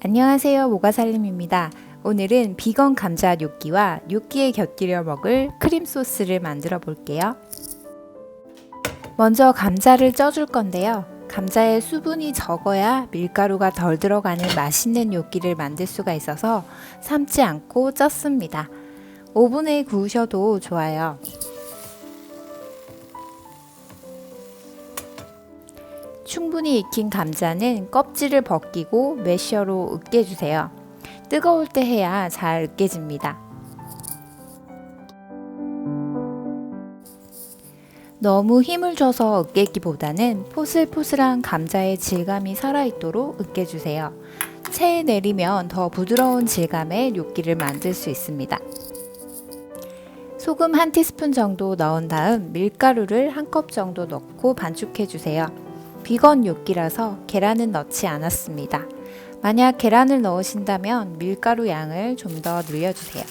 안녕하세요, 모가살림입니다. 오늘은 비건 감자 뇨끼와 뇨끼에 곁들여 먹을 크림 소스를 만들어 볼게요. 먼저 감자를 쪄줄 건데요. 감자에 수분이 적어야 밀가루가 덜 들어가는 맛있는 뇨끼를 만들 수가 있어서 삶지 않고 쪘습니다. 오븐에 구우셔도 좋아요. 충분히 익힌 감자는 껍질을 벗기고 매셔로 으깨주세요. 뜨거울 때 해야 잘 으깨집니다. 너무 힘을 줘서 으깨기보다는 포슬포슬한 감자의 질감이 살아있도록 으깨주세요. 체에 내리면 더 부드러운 질감의 뇨끼를 만들 수 있습니다. 소금 1티스푼 정도 넣은 다음 밀가루를 1컵 정도 넣고 반죽해주세요. 비건 뇨끼라서 계란은 넣지 않았습니다. 만약 계란을 넣으신다면 밀가루 양을 좀 더 늘려주세요.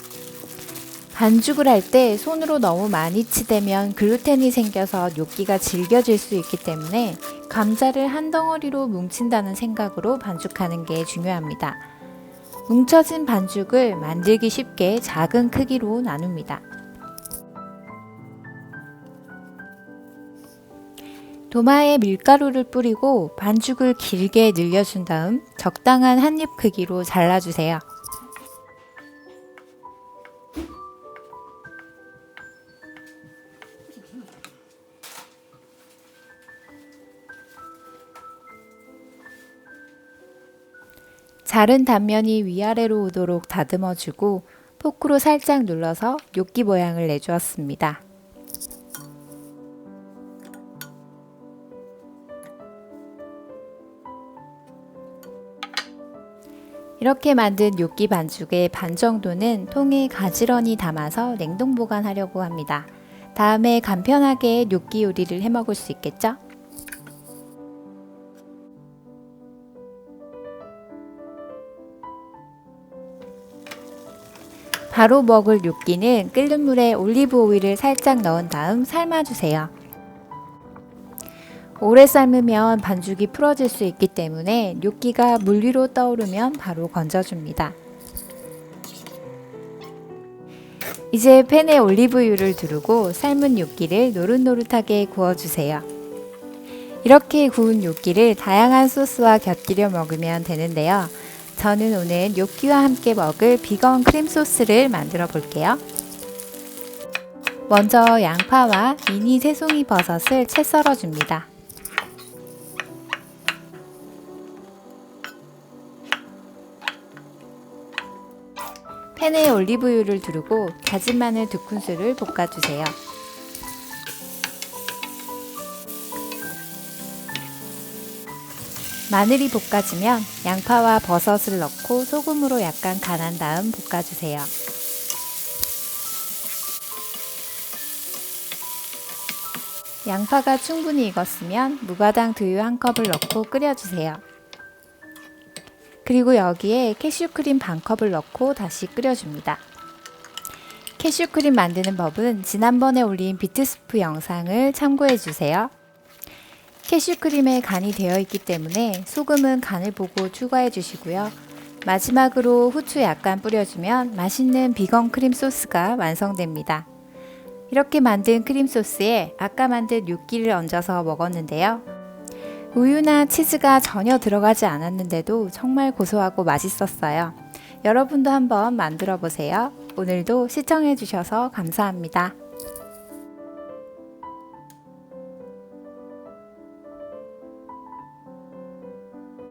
반죽을 할 때 손으로 너무 많이 치대면 글루텐이 생겨서 뇨끼가 질겨질 수 있기 때문에 감자를 한 덩어리로 뭉친다는 생각으로 반죽하는 게 중요합니다. 뭉쳐진 반죽을 만들기 쉽게 작은 크기로 나눕니다. 도마에 밀가루를 뿌리고 반죽을 길게 늘려준 다음 적당한 한입 크기로 잘라주세요. 자른 단면이 위아래로 오도록 다듬어주고 포크로 살짝 눌러서 뇨끼 모양을 내주었습니다. 이렇게 만든 뇨끼 반죽의 반 정도는 통에 가지런히 담아서 냉동 보관하려고 합니다. 다음에 간편하게 뇨끼 요리를 해 먹을 수 있겠죠? 바로 먹을 뇨끼는 끓는 물에 올리브 오일을 살짝 넣은 다음 삶아주세요. 오래 삶으면 반죽이 풀어질 수 있기 때문에 뇨끼가 물 위로 떠오르면 바로 건져줍니다. 이제 팬에 올리브유를 두르고 삶은 뇨끼를 노릇노릇하게 구워주세요. 이렇게 구운 뇨끼를 다양한 소스와 곁들여 먹으면 되는데요. 저는 오늘 뇨끼와 함께 먹을 비건 크림 소스를 만들어 볼게요. 먼저 양파와 미니 새송이 버섯을 채 썰어줍니다. 팬에 올리브유를 두르고 다진 마늘 2큰술을 볶아주세요. 마늘이 볶아지면 양파와 버섯을 넣고 소금으로 약간 간한 다음 볶아주세요. 양파가 충분히 익었으면 무가당 두유 1컵을 넣고 끓여주세요. 그리고 여기에 캐슈크림 반컵을 넣고 다시 끓여줍니다. 캐슈크림 만드는 법은 지난번에 올린 비트스프 영상을 참고해주세요. 캐슈크림에 간이 되어 있기 때문에 소금은 간을 보고 추가해 주시고요. 마지막으로 후추 약간 뿌려주면 맛있는 비건 크림 소스가 완성됩니다. 이렇게 만든 크림 소스에 아까 만든 뇨끼를 얹어서 먹었는데요. 우유나 치즈가 전혀 들어가지 않았는데도 정말 고소하고 맛있었어요. 여러분도 한번 만들어 보세요. 오늘도 시청해 주셔서 감사합니다.